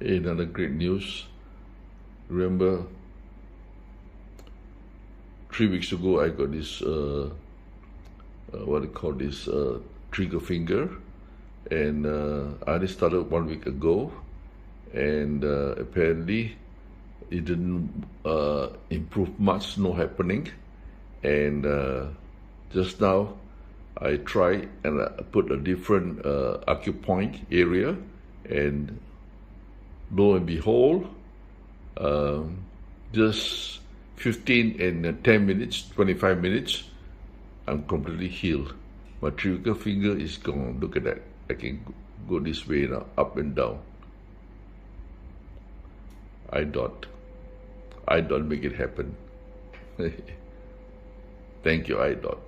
Another great news. Remember, 3 weeks ago I got this what do you call this trigger finger, and I only started 1 week ago, and apparently it didn't improve much, no happening. And just now I tried and I put a different acupoint area, and lo and behold, just 15 and 10 minutes, 25 minutes, I'm completely healed. My trigger finger is gone. Look at that. I can go this way now, up and down. I don't make it happen. Thank you, I don't.